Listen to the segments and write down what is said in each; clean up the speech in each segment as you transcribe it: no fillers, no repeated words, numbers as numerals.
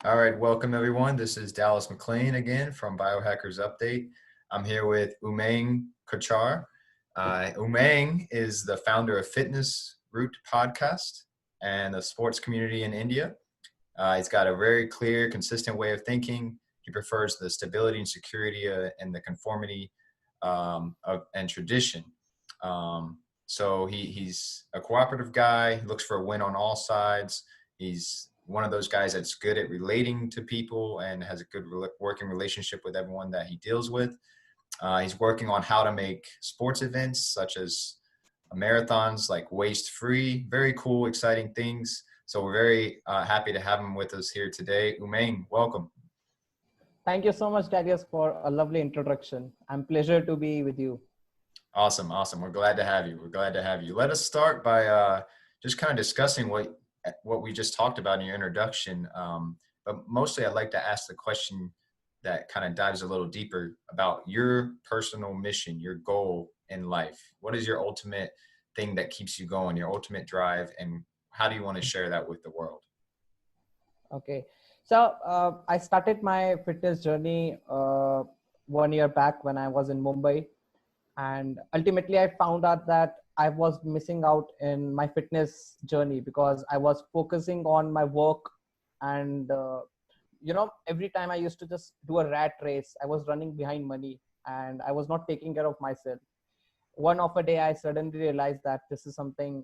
All right, welcome everyone. This is Dallas McLean again from BioHackers Update. I'm here with Umang Kochar. Umang is the founder of Fitness Root Podcast and the sports community in India. He's got a very clear, consistent way of thinking. He prefers the stability and security and the conformity and tradition. So he's a cooperative guy. He looks for a win on all sides. He's one of those guys that's good at relating to people and has a good working relationship with everyone that he deals with. He's working on how to make sports events such as marathons like waste free. Very cool, exciting things. So we're very happy to have him with us here today. Umang, welcome. Thank you so much, Darius, for a lovely introduction. I'm pleasure to be with you. Awesome. We're glad to have you. We're glad to have you. Let us start by just kind of discussing what we just talked about in your introduction. But mostly I'd like to ask the question that kind of dives a little deeper about your personal mission, your goal in life. What is your ultimate thing that keeps you going, your ultimate drive, and how do you want to share that with the world? Okay. So I started my fitness journey 1 year back when I was in Mumbai. And ultimately, I found out that I was missing out in my fitness journey because I was focusing on my work. And, every time I used to just do a rat race, I was running behind money and I was not taking care of myself. One of a day, I suddenly realized that this is something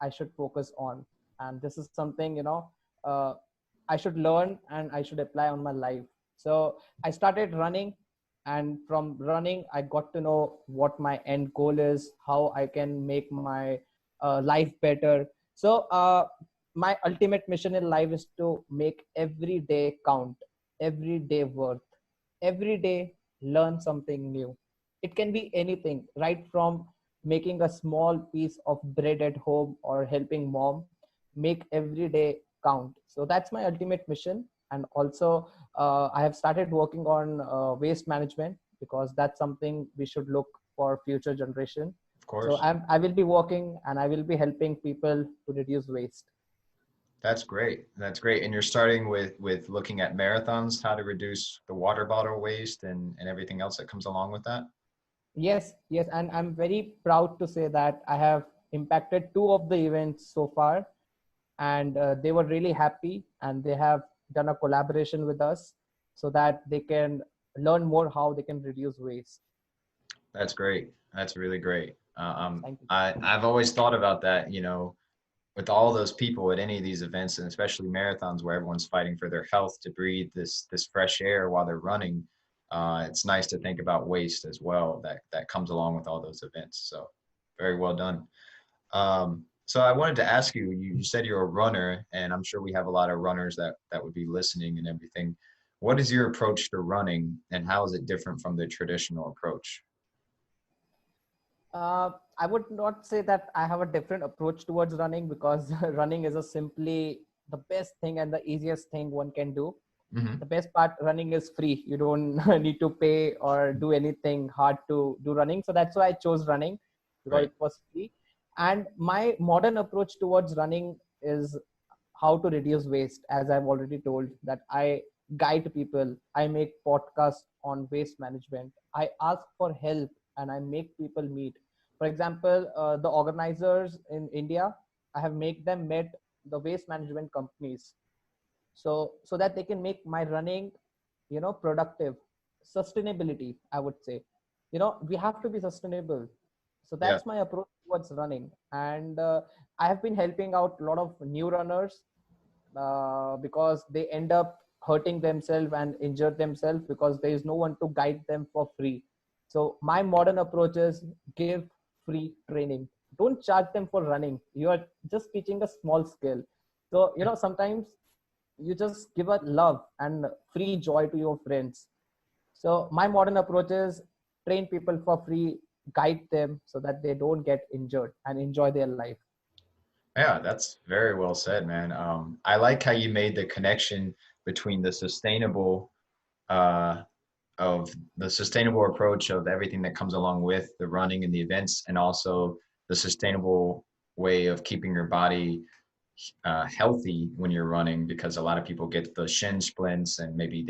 I should focus on. And this is something, uh, I should learn and I should apply on my life. So I started running, and from running, I got to know what my end goal is, how I can make my life better. So my ultimate mission in life is to make every day count, every day worth, every day learn something new. It can be anything, right from making a small piece of bread at home or helping mom. Make every day count. So that's my ultimate mission. And also I have started working on waste management because that's something we should look for future generation. Of So course. I will be working and I will be helping people to reduce waste. That's great. That's great. And you're starting with looking at marathons, how to reduce the water bottle waste and everything else that comes along with that. Yes, and I'm very proud to say that I have impacted two of the events so far, and they were really happy, and they have done a collaboration with us so that they can learn more how they can reduce waste. That's great. That's really great. Thank you. I've always thought about that, with all those people at any of these events, and especially marathons where everyone's fighting for their health to breathe this fresh air while they're running. It's nice to think about waste as well that comes along with all those events. So very well done. So I wanted to ask you, you said you're a runner, and I'm sure we have a lot of runners that would be listening and everything. What is your approach to running, and how is it different from the traditional approach? I would not say that I have a different approach towards running because running is a simply the best thing and the easiest thing one can do. The Hmm. best part, running is free. You don't need to pay or do anything hard to do running. So that's why I chose running, because Right. it was free. And my modern approach towards running is how to reduce waste. As I've already told, that I guide people, I make podcasts on waste management, I ask for help, and I make people meet. For example, the organizers in India, I have made them meet the waste management companies, so that they can make my running productive. Sustainability, I would say, we have to be sustainable. So Yeah. that's my approach towards running. And I have been helping out a lot of new runners because they end up hurting themselves and injure themselves because there is no one to guide them for free. So my modern approach is give free training. Don't charge them for running. You are just teaching a small skill. So sometimes you just give a love and free joy to your friends. So my modern approach is train people for free, guide them so that they don't get injured and enjoy their life. Yeah, that's very well said, man. I like how you made the connection between uh, the sustainable approach of everything that comes along with the running and the events, and also the sustainable way of keeping your body healthy when you're running, because a lot of people get the shin splints and maybe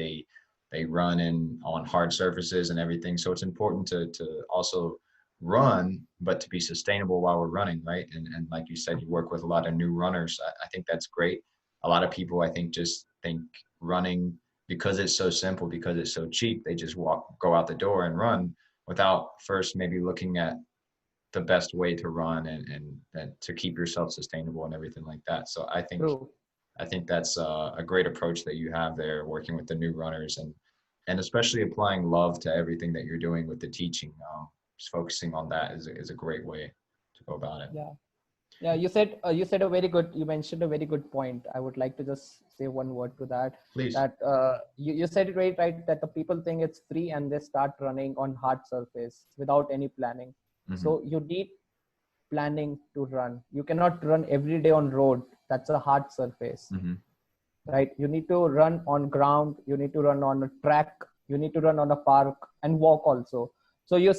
they run in on hard surfaces and everything. So it's important to also run, but to be sustainable while we're running, right? And like you said, you work with a lot of new runners. I think that's great. A lot of people, I think, just think running, because it's so simple, because it's so cheap, they just go out the door and run without first maybe looking at the best way to run and to keep yourself sustainable and everything like that. So True. I think that's a great approach that you have there, working with the new runners, and especially applying love to everything that you're doing with the teaching. Just focusing on that is a great way to go about it. Yeah. Yeah, you said a very good, you mentioned a very good point. I would like to just say one word to that. Please. That you said it right, that the people think it's free and they start running on hard surface without any planning. Hmm. So you need planning to run. You cannot run every day on road. That's a hard surface, Hmm. right? You need to run on ground. You need to run on a track. You need to run on a park and walk also. So you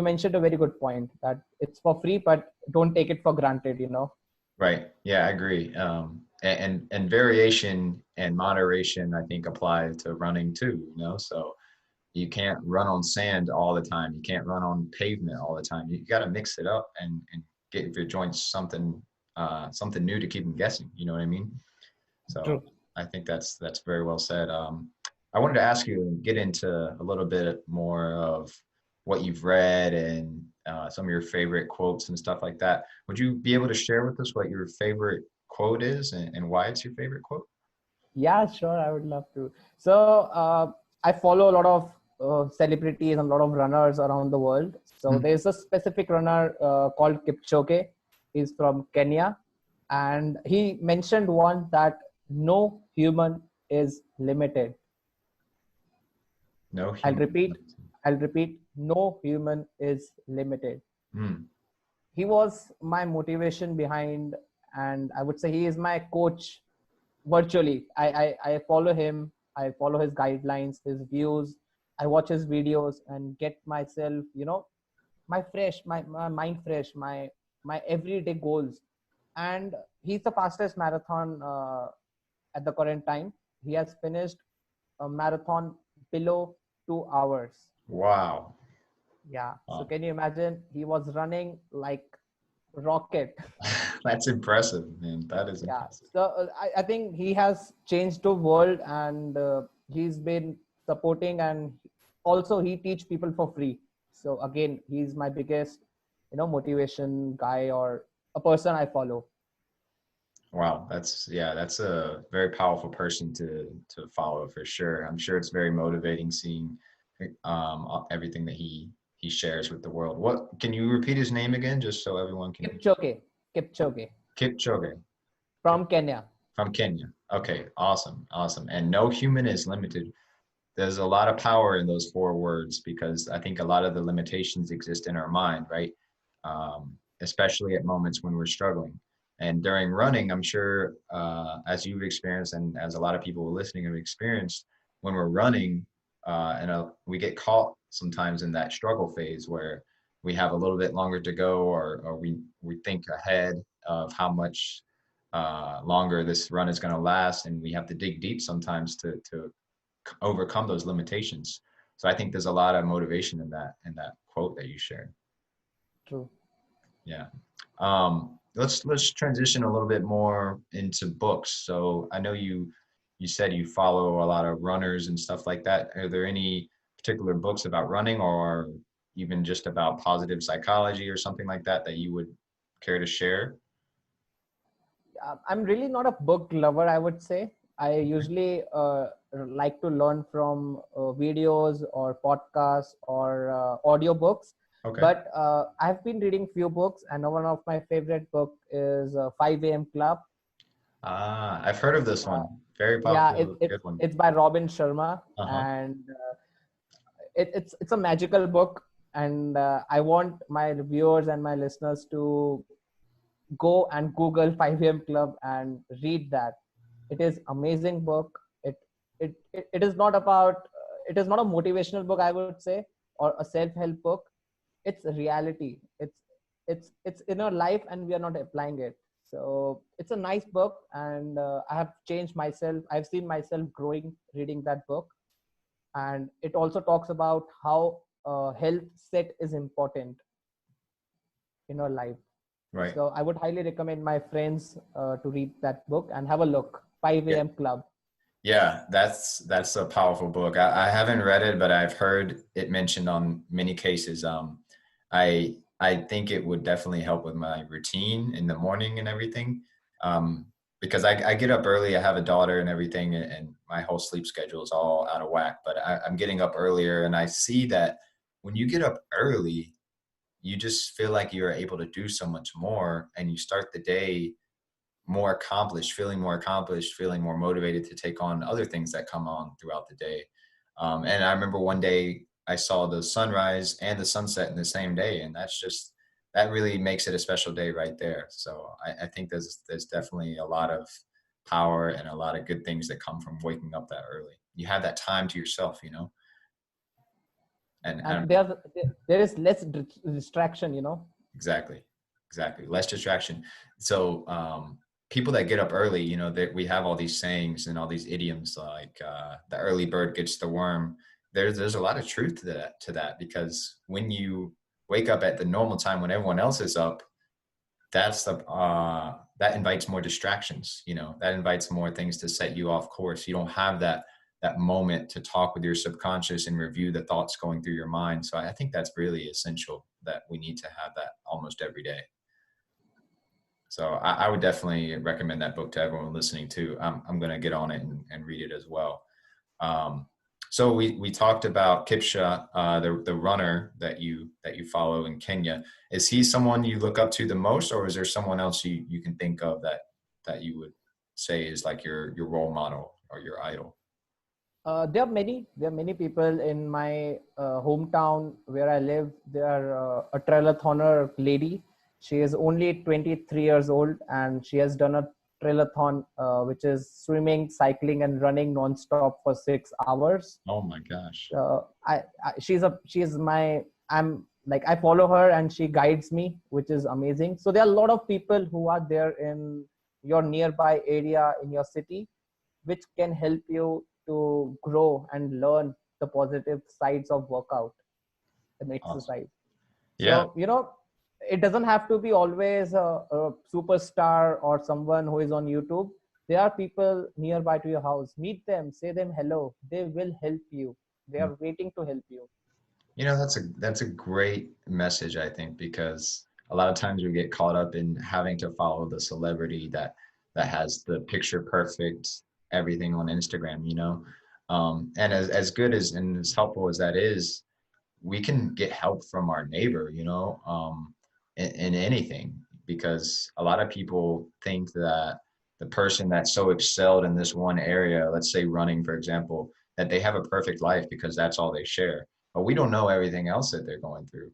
mentioned a very good point that it's for free, but don't take it for granted, you know. Right. Yeah, I agree. And variation and moderation, I think, apply to running too. So you can't run on sand all the time. You can't run on pavement all the time. You got to mix it up and give your joints something new to keep them guessing. You know what I mean? So True. I think that's very well said. I wanted to ask you and get into a little bit more of what you've read and some of your favorite quotes and stuff like that. Would you be able to share with us what your favorite quote is and why it's your favorite quote? Yeah, sure. I would love to. So I follow a lot of celebrities and a lot of runners around the world. So Mm. there's a specific runner called Kipchoge. He's from Kenya, and he mentioned one that no human is limited. No I'll human. repeat. I'll repeat. No human is limited. Mm. He was my motivation behind, and I would say he is my coach virtually. I follow him. I follow his guidelines, his views. I watch his videos and get myself, my mind fresh, my everyday goals. And he's the fastest marathon at the current time. He has finished a marathon below 2 hours. Wow. Yeah. So Wow. can you imagine? He was running like rocket. That's impressive, man. That is Yeah. impressive. So I think he has changed the world, and he's been supporting, and also he teach people for free. So again, he's my biggest, motivation guy or a person I follow. Wow, that's a very powerful person to follow for sure. I'm sure it's very motivating seeing everything that he shares with the world. What can you repeat his name again, just so everyone can? Kipchoge. Kipchoge Kipchoge. from Kenya. From Kenya. Okay, awesome, awesome. And no human is limited. There's a lot of power in those four words, because I think a lot of the limitations exist in our mind, right? Especially at moments when we're struggling. And during running, I'm sure, as you've experienced and as a lot of people listening have experienced, when we're running, we get caught sometimes in that struggle phase where we have a little bit longer to go, or we think ahead of how much longer this run is going to last, and we have to dig deep sometimes to overcome those limitations. So I think there's a lot of motivation in that quote that you shared. True. Yeah. Let's transition a little bit more into books. So I know you said you follow a lot of runners and stuff like that. Are there any particular books about running, or even just about positive psychology or something like that that you would care to share? I'm really not a book lover, I would say. I usually like to learn from videos or podcasts or audiobooks. Okay. But I've been reading few books, and one of my favorite book is 5 a.m. Club. I've heard of this Uh, one. Very yeah, popular. Good one. it's by Robin Sharma, Uh-huh. and it's a magical book. And I want my viewers and my listeners to go and Google 5 a.m. Club and read that. It is amazing book. It is not about it is not a motivational book, I would say, or a self-help book. It's a reality. It's in our life, and we are not applying it. So it's a nice book, and I have changed myself. I've seen myself growing reading that book. And it also talks about how health set is important in our life. Right. So I would highly recommend my friends to read that book and have a look. 5 Yeah. a.m. Club. Yeah, that's a powerful book. I haven't read it, but I've heard it mentioned on many cases. I think it would definitely help with my routine in the morning and everything. Um, because I get up early. I have a daughter and everything, and my whole sleep schedule is all out of whack. But I'm getting up earlier, and I see that when you get up early, you just feel like you're able to do so much more, and you start the day more accomplished, feeling more motivated to take on other things that come on throughout the day. And I remember one day I saw the sunrise and the sunset in the same day, and that really makes it a special day right there. So I think there's definitely a lot of power and a lot of good things that come from waking up that early. You have that time to yourself, and I And don't know. there is less distraction, Exactly. Exactly. Less distraction. So people that get up early, that we have all these sayings and all these idioms like the early bird gets the worm. There's a lot of truth to that because when you wake up at the normal time when everyone else is up, that invites more distractions. That invites more things to set you off course. You don't have that moment to talk with your subconscious and review the thoughts going through your mind. So I think that's really essential that we need to have that almost every day. So I would definitely recommend that book to everyone listening too. I'm going to get on it and read it as well. Um, so we talked about Kipsha, the runner that you follow in Kenya. Is he someone you look up to the most, or is there someone else you can think of that you would say is like your role model or your idol? There are many people in my hometown where I live. There are a triathlon lady. She is only 23 years old, and she has done a triathlon, which is swimming, cycling, and running nonstop for 6 hours. Oh my gosh. She's my, I'm like, I follow her and she guides me, which is amazing. So there are a lot of people who are there in your nearby area in your city, which can help you to grow and learn the positive sides of workout and Awesome. exercise. Yeah. So it doesn't have to be always a superstar or someone who is on YouTube. There are people nearby to your house. Meet them, say them hello. They will help you. They are waiting to help you. That's a great message, I think, because a lot of times we get caught up in having to follow the celebrity that has the picture perfect everything on Instagram. And as good as and as helpful as that is, we can get help from our neighbor, in anything, because a lot of people think that the person that's so excelled in this one area, let's say running, for example, that they have a perfect life because that's all they share. But we don't know everything else that they're going through.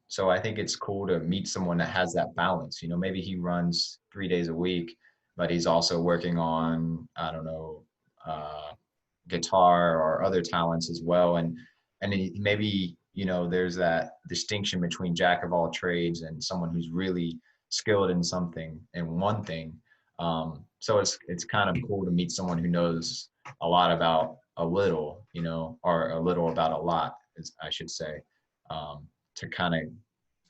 So I think it's cool to meet someone that has that balance. Maybe he runs 3 days a week, but he's also working on, I don't know, guitar or other talents as well. And maybe there's that distinction between jack of all trades and someone who's really skilled in something in one thing. So it's kind of cool to meet someone who knows a lot about a little, or a little about a lot, as I should say, to kind of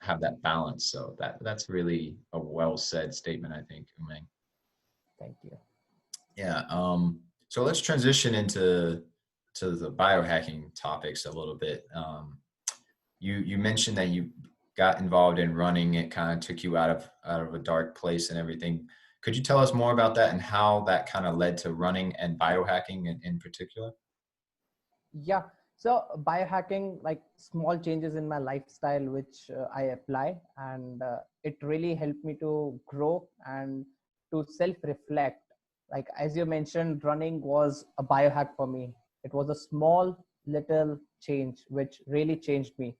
have that balance. So that's really a well said statement, I think, Umang. Thank you. Yeah. So let's transition to the biohacking topics a little bit. You mentioned that you got involved in running. It kind of took you out of a dark place and everything. Could you tell us more about that and how that kind of led to running and biohacking in particular? Yeah. So biohacking, like small changes in my lifestyle, which I apply, and it really helped me to grow and to self-reflect. Like as you mentioned, running was a biohack for me. It was a small little change which really changed me.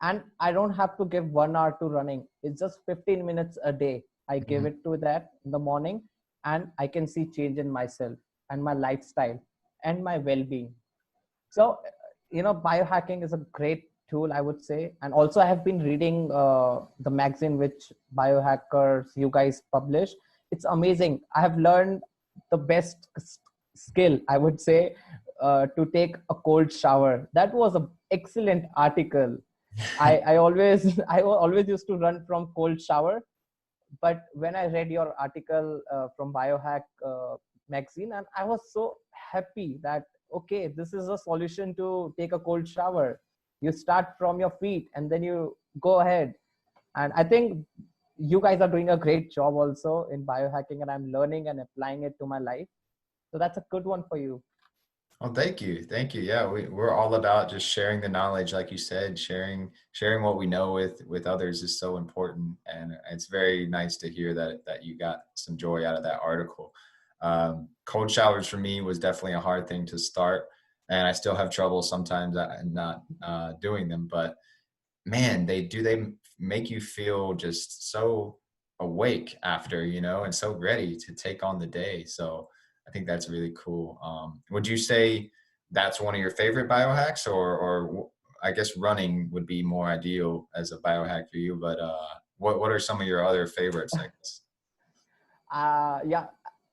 And I don't have to give 1 hour to running. It's just 15 minutes a day. I give Mhm. it to that in the morning, and I can see change in myself and my lifestyle and my well-being. So biohacking is a great tool, I would say. And also I have been reading the magazine which Biohackers you guys publish. It's amazing. I have learned the best skill, I would say, to take a cold shower. That was an excellent article. I always I always used to run from cold shower, but when I read your article from Biohack magazine, and I was so happy that okay, this is a solution to take a cold shower. You start from your feet and then you go ahead. And I think you guys are doing a great job also in biohacking, and I'm learning and applying it to my life. So that's a good one for you. Well, thank you. Thank you. Yeah, we're all about just sharing the knowledge, like you said, sharing what we know with others is so important. And it's very nice to hear that you got some joy out of that article. Cold showers for me was definitely a hard thing to start, and I still have trouble sometimes not doing them. But man, they make you feel just so awake after, and so ready to take on the day. So I think that's really cool. Would you say that's one of your favorite biohacks, or I guess running would be more ideal as a biohack for you, but what are some of your other favorites, I guess? Yeah,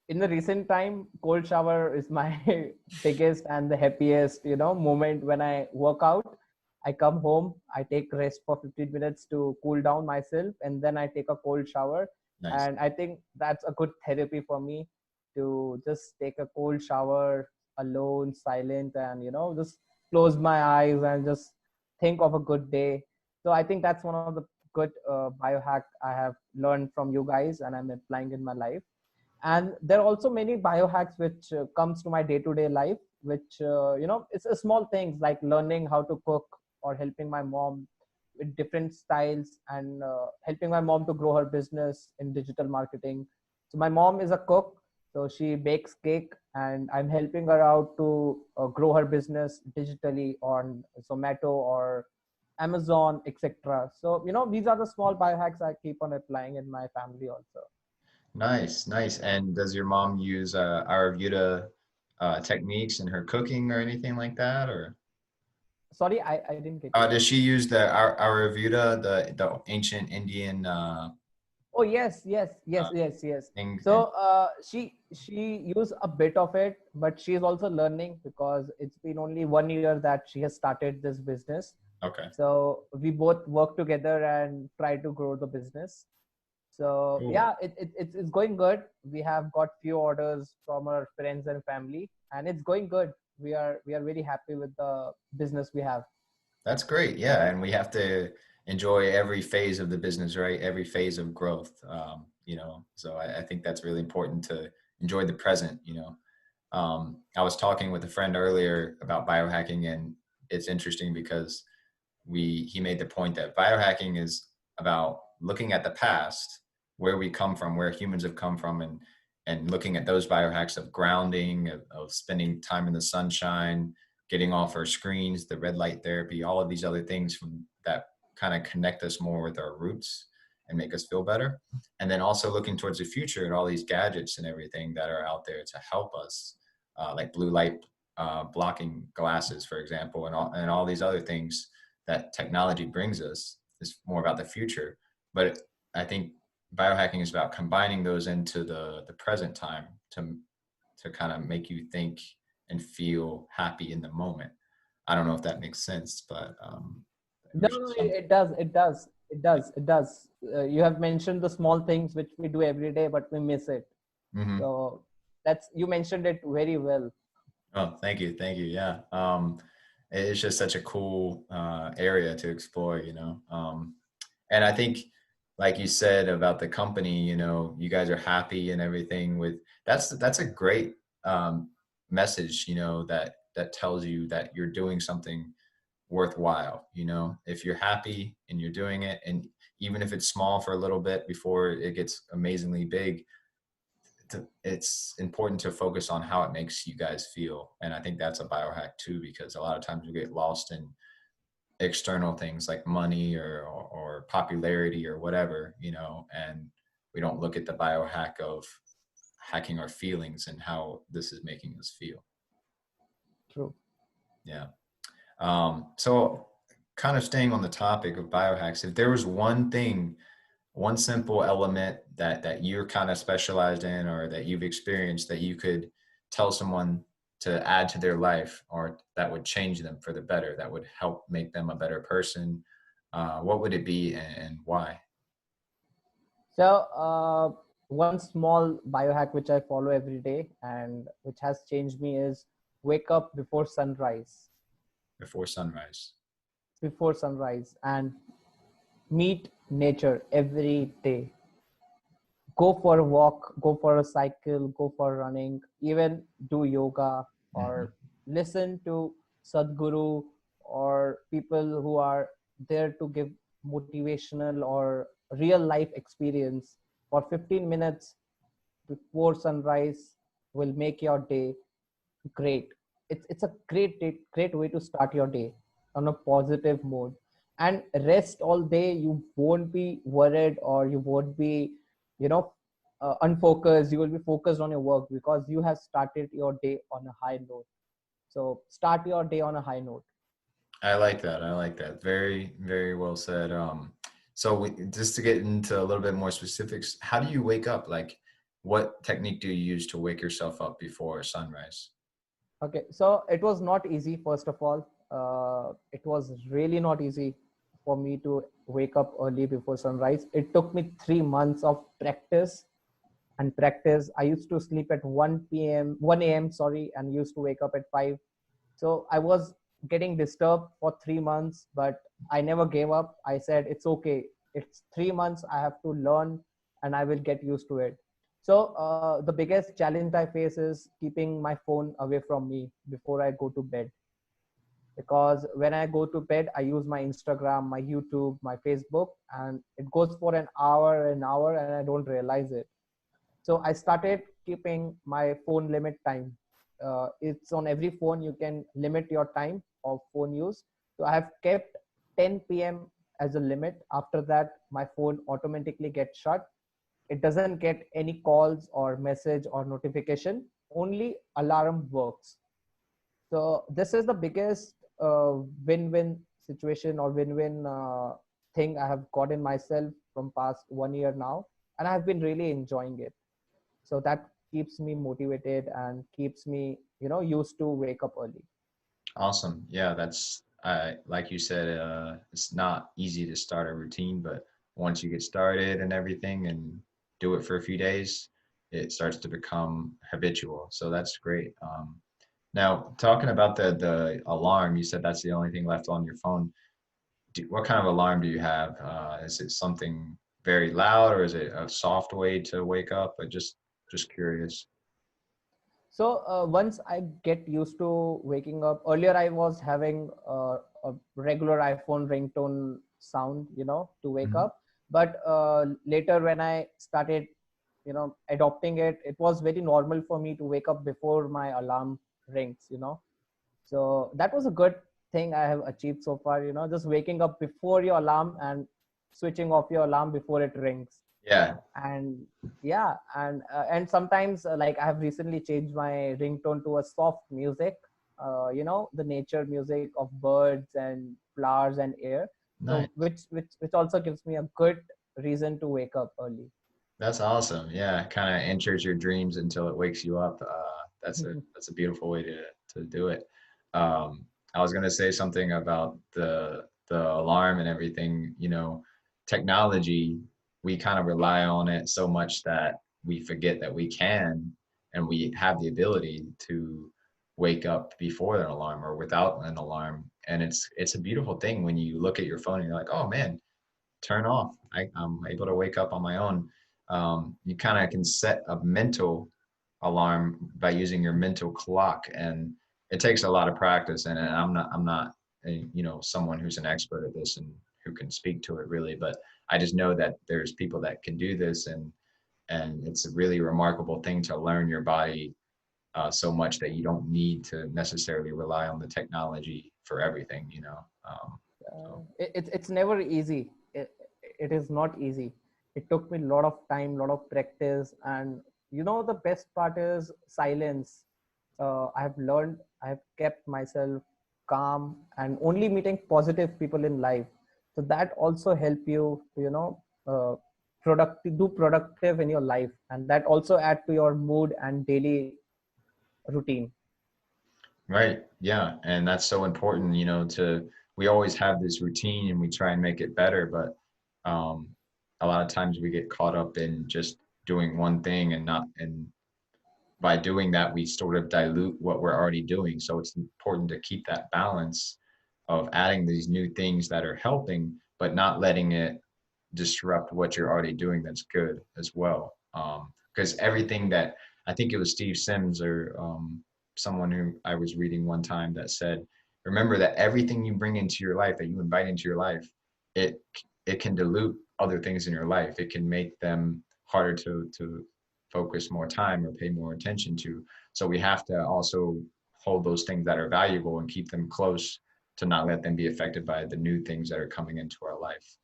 in the recent time, cold shower is my biggest and the happiest moment. When I work out, I come home, I take rest for 15 minutes to cool down myself, and then I take a cold shower. Nice. And I think that's a good therapy for me, to just take a cold shower alone, silent, and just close my eyes and just think of a good day. So I think that's one of the good biohack I have learned from you guys, and I'm applying in my life. And there are also many biohacks which comes to my day-to-day life, which it's a small things like learning how to cook, or helping my mom with different styles, and helping my mom to grow her business in digital marketing. So my mom is a cook, so she bakes cake, and I'm helping her out to grow her business digitally on Zomato or Amazon, etc. So these are the small biohacks I keep on applying in my family also. Nice, nice. And does your mom use Ayurveda techniques in her cooking or anything like that, or? Sorry, I didn't get you. Does she use the Ayurveda, the ancient Indian Oh yes, yes, yes, uh, yes, yes. thing? So she used a bit of it, but she is also learning, because it's been only 1 year that she has started this business. Okay, So we both work together and try to grow the business. So cool. yeah, it's going good. We have got few orders from our friends and family, and it's going good. We are very happy with the business we have. That's great. Yeah, and we have to enjoy every phase of the business, right? Every phase of growth. So I think that's really important to enjoy the present. I was talking with a friend earlier about biohacking, and it's interesting because he made the point that biohacking is about looking at the past, where we come from, where humans have come from, and looking at those biohacks of grounding, of spending time in the sunshine, getting off our screens, the red light therapy, all of these other things from that kind of connect us more with our roots and make us feel better. And then also looking towards the future at all these gadgets and everything that are out there to help us, like blue light blocking glasses, for example, and all these other things that technology brings us is more about the future. But I think biohacking is about combining those into the present time to kind of make you think and feel happy in the moment. I don't know if that makes sense, but it No, was no, just something. it does. It does. It does. It does. You have mentioned the small things which we do every day, but we miss it. Mm-hmm. So that's, you mentioned it very well. Oh, thank you, thank you. Yeah, it's just such a cool area to explore, and I think, like you said about the company, you guys are happy and everything. That's a great message, that tells you that you're doing something worthwhile. If you're happy and you're doing it, and even if it's small for a little bit before it gets amazingly big, it's important to focus on how it makes you guys feel. And I think that's a biohack too, because a lot of times we get lost in external things like money or popularity or whatever, and we don't look at the biohack of hacking our feelings and how this is making us feel. True. Yeah. So kind of staying on the topic of biohacks, if there was one thing, one simple element that you're kind of specialized in or that you've experienced that you could tell someone to add to their life or that would change them for the better, that would help make them a better person, what would it be and why? So one small biohack which I follow every day and which has changed me is wake up before sunrise. Before sunrise. Before sunrise and meet nature every day. Go for a walk, go for a cycle, go for running, even do yoga Hmm. or listen to Sadhguru or people who are there to give motivational or real life experience for 15 minutes before sunrise will make your day great. It's a great way to start your day on a positive mode. And rest all day, you won't be worried or you won't be, you know, unfocused. You will be focused on your work because you have started your day on a high note. So start your day on a high note. I like that. I like that. Very, very well said. So just to get into a little bit more specifics, how do you wake up? Like, what technique do you use to wake yourself up before sunrise? Okay, so it was not easy. First of all, it was really not easy for me to wake up early before sunrise. It took me 3 months of practice and practice. I used to sleep at 1 p.m., 1 a.m., sorry, and used to wake up at 5. So I was getting disturbed for 3 months, but I never gave up. I said, it's okay. It's 3 months. I have to learn and I will get used to it. So the biggest challenge I face is keeping my phone away from me before I go to bed. Because when I go to bed, I use my Instagram, my YouTube, my Facebook, and it goes for an hour, and I don't realize it. So I started keeping my phone limit time. It's on every phone. You can limit your time of phone use. So I have kept 10 p.m. as a limit. After that, my phone automatically gets shut. It doesn't get any calls or message or notification. Only alarm works. So this is the biggest win-win situation or win-win thing I have gotten myself from past 1 year now, and I have been really enjoying it. So that keeps me motivated and keeps me, used to wake up early. Awesome. Yeah, that's like you said, it's not easy to start a routine, but once you get started and everything and do it for a few days, it starts to become habitual. So that's great. Now, talking about the alarm, you said that's the only thing left on your phone. What kind of alarm do you have? Is it something very loud or is it a soft way to wake up? But just curious. So once I get used to waking up, earlier I was having a regular iPhone ringtone sound, to wake Mhm. up. But later when I started, adopting it, it was very normal for me to wake up before my alarm rings. So that was a good thing I have achieved so far, just waking up before your alarm and switching off your alarm before it rings. Yeah, And yeah, and sometimes like I have recently changed my ringtone to a soft music, the nature music of birds and flowers and air. So nice. which also gives me a good reason to wake up early. That's awesome. Yeah, kind of enters your dreams until it wakes you up. That's a beautiful way to do it. I was gonna say something about the alarm and everything. Technology, we kind of rely on it so much that we forget that we can and we have the ability to wake up before an alarm or without an alarm. And it's a beautiful thing when you look at your phone and you're like, oh man, turn off. I'm able to wake up on my own. You kind of can set a mental alarm by using your mental clock, and it takes a lot of practice. And I'm not someone who's an expert at this and who can speak to it really, but I just know that there's people that can do this, and it's a really remarkable thing to learn your body so much that you don't need to necessarily rely on the technology for everything. So It's never easy. It is not easy. It took me a lot of time, lot of practice, and the best part is silence. I have learned, I have kept myself calm, and only meeting positive people in life. So that also help you to, productive in your life, and that also add to your mood and daily routine. Right. Yeah. And that's so important, we always have this routine and we try and make it better, but um, a lot of times we get caught up in just doing one thing and by doing that, we sort of dilute what we're already doing. So it's important to keep that balance of adding these new things that are helping, but not letting it disrupt what you're already doing that's good as well. Because everything that I think it was Steve Sims or someone who I was reading one time that said, remember that everything you bring into your life, that you invite into your life, it it can dilute other things in your life. It can make them harder to focus more time or pay more attention to. So we have to also hold those things that are valuable and keep them close to not let them be affected by the new things that are coming into our life.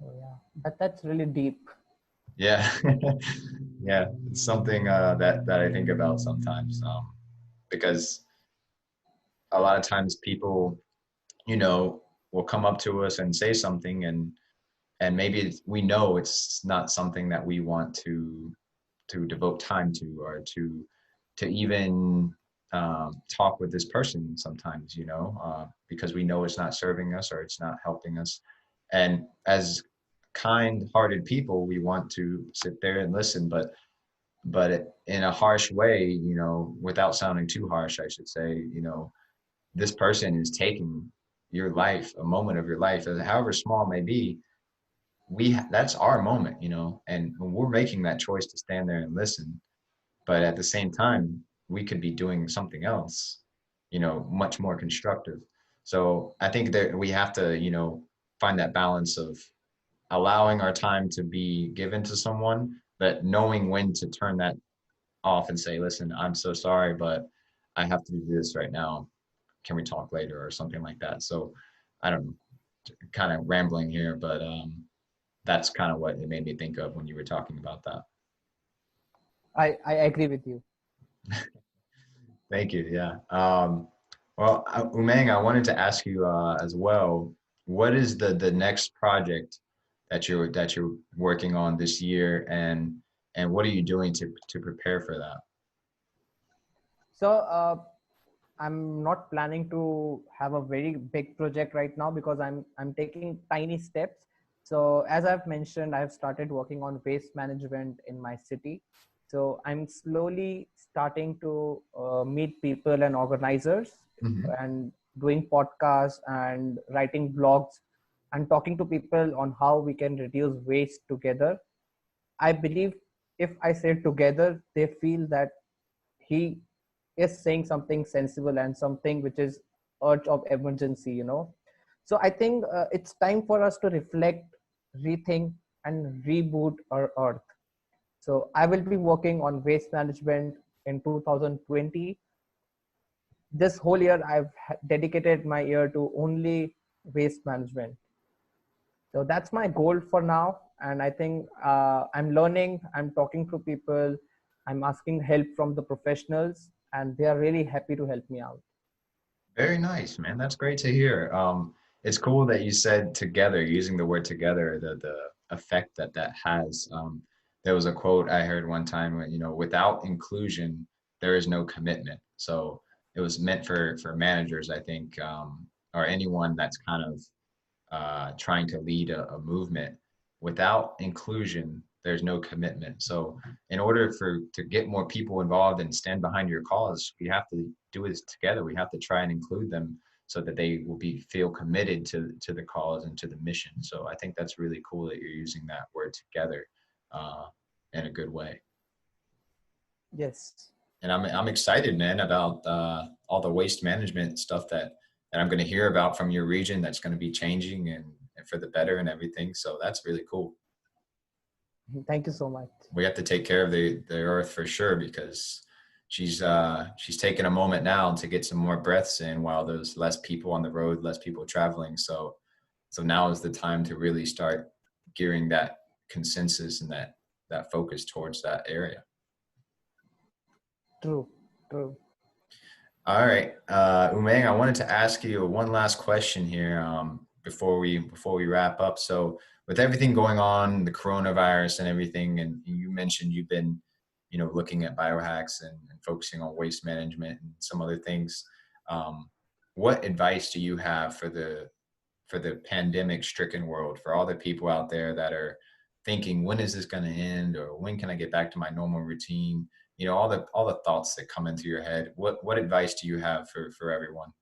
Oh, yeah, that's really deep. Yeah, yeah, it's something that I think about sometimes, because a lot of times people, you know, will come up to us and say something, and maybe we know it's not something that we want to devote time to or to even talk with this person sometimes, because we know it's not serving us or it's not helping us. And as kind-hearted people, we want to sit there and listen, but in a harsh way, without sounding too harsh, I should say, this person is taking your life, a moment of your life, however small it may be. That's our moment, and when we're making that choice to stand there and listen, but at the same time, we could be doing something else, much more constructive. So I think that we have to, find that balance of allowing our time to be given to someone, but knowing when to turn that off and say, listen, I'm so sorry, but I have to do this right now. Can we talk later or something like that? So I don't know, kind of rambling here, but that's kind of what it made me think of when you were talking about that. I agree with you. Thank you. Yeah. Well, Umang, I wanted to ask you as well, what is the next project that you're working on this year, and what are you doing to prepare for that? So I'm not planning to have a very big project right now because I'm taking tiny steps. So as I've mentioned, I've started working on waste management in my city. So I'm slowly starting to meet people and organizers, Hmm. and doing podcasts and writing blogs and talking to people on how we can reduce waste together. I believe if I say together, they feel that he is saying something sensible and something which is urge of emergency. So I think it's time for us to reflect, rethink, and reboot our earth. So I will be working on waste management in 2020. This whole year I've dedicated my year to only waste management. So that's my goal for now, and I think I'm learning, I'm talking to people, I'm asking help from the professionals, and they are really happy to help me out. Very nice, man. That's great to hear. It's cool that you said together, using the word together, the effect that has. There was a quote I heard one time, without inclusion, there is no commitment. So it was meant for managers, I think, or anyone that's kind of trying to lead a movement. Without inclusion, there's no commitment. So in order to get more people involved and stand behind your cause, we have to do this together. We have to try and include them so that they will feel committed to the cause and to the mission. So I think that's really cool that you're using that word together uh, in a good way. Yes. And I'm excited, man, about all the waste management stuff that I'm going to hear about from your region. That's going to be changing and for the better and everything. So that's really cool. Thank you so much. We have to take care of the earth for sure because she's taking a moment now to get some more breaths in while there's less people on the road, less people traveling. So now is the time to really start gearing that consensus and that focus towards that area. True, true. All right, Umang, I wanted to ask you one last question here before we wrap up. So, with everything going on, the coronavirus and everything, and you mentioned you've been, looking at biohacks and focusing on waste management and some other things. Um, what advice do you have for the pandemic-stricken world, for all the people out there that are thinking, when is this going to end, or when can I get back to my normal routine? All the thoughts that come into your head. What advice do you have for everyone?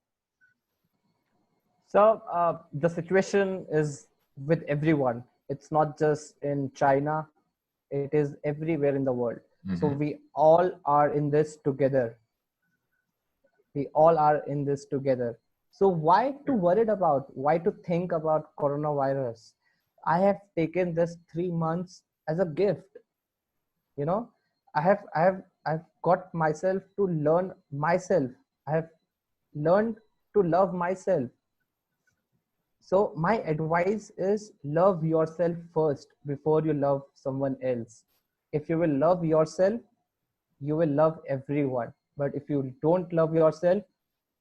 So the situation is with everyone. It's not just in China. It is everywhere in the world. So Hmm. we all are in this together. We all are in this together. So why to worried about? Why to think about coronavirus? I have taken this 3 months as a gift. You know, I've got myself to learn myself. I have learned to love myself. So my advice is love yourself first before you love someone else. If you will love yourself, you will love everyone. But if you don't love yourself,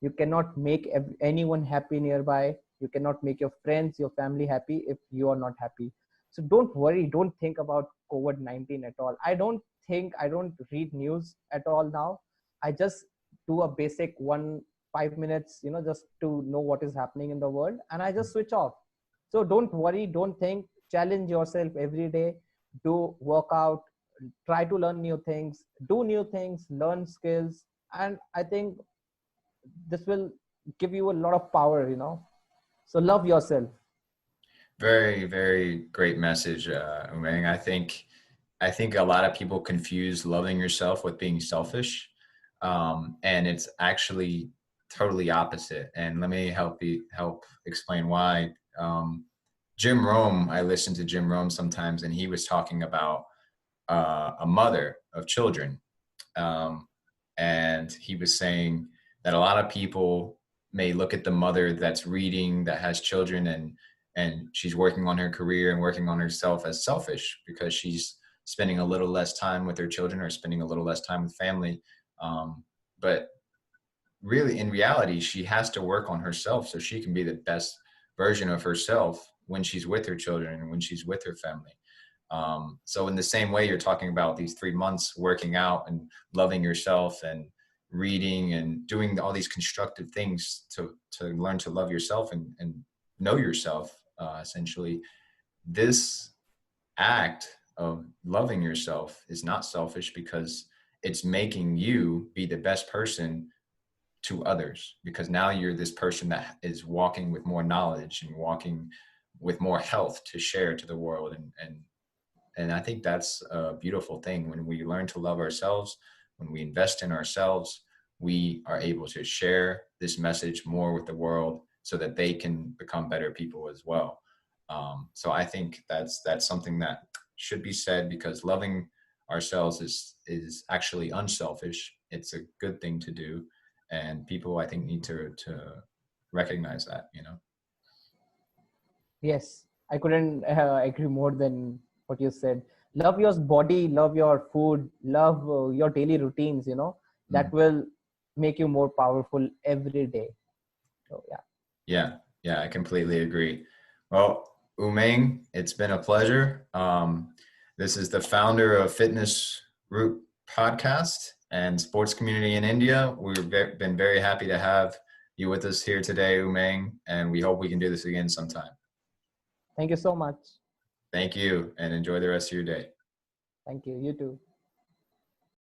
you cannot make anyone happy nearby. You cannot make your friends, your family happy if you are not happy. So don't worry, don't think about COVID-19 at all. I don't read news at all now. I just do a basic 5 minutes, just to know what is happening in the world, and I just switch off. So don't worry, don't think, challenge yourself every day, do workout, try to learn new things, do new things, learn skills, and I think this will give you a lot of power. So love yourself. Very, very great message, Umang. I think a lot of people confuse loving yourself with being selfish, and it's actually totally opposite. And let me help explain why. Jim Rome, I listen to Jim Rome sometimes, and he was talking about a mother of children, um, and he was saying that a lot of people may look at the mother that's reading, that has children, and she's working on her career and working on herself as selfish because she's spending a little less time with her children or spending a little less time with family. But really, in reality, she has to work on herself so she can be the best version of herself when she's with her children and when she's with her family. So in the same way, you're talking about these 3 months working out and loving yourself and reading and doing all these constructive things to learn to love yourself and know yourself, essentially. This act of loving yourself is not selfish because it's making you be the best person to others, because now you're this person that is walking with more knowledge and walking with more health to share to the world. And I think that's a beautiful thing. When we learn to love ourselves, when we invest in ourselves, we are able to share this message more with the world so that they can become better people as well. So I think that's something that should be said, because loving ourselves is actually unselfish. It's a good thing to do, and people, I think, need to recognize that. Yes, I couldn't agree more than what you said. Love your body, love your food, love your daily routines. That Mm. will make you more powerful every day. So yeah. Yeah, yeah, I completely agree. Well, Umang, it's been a pleasure. This is the founder of Fitness Root Podcast and Sports Community in India. Been very happy to have you with us here today, Umang, and we hope we can do this again sometime. Thank you so much. Thank you, and enjoy the rest of your day. Thank you. You too.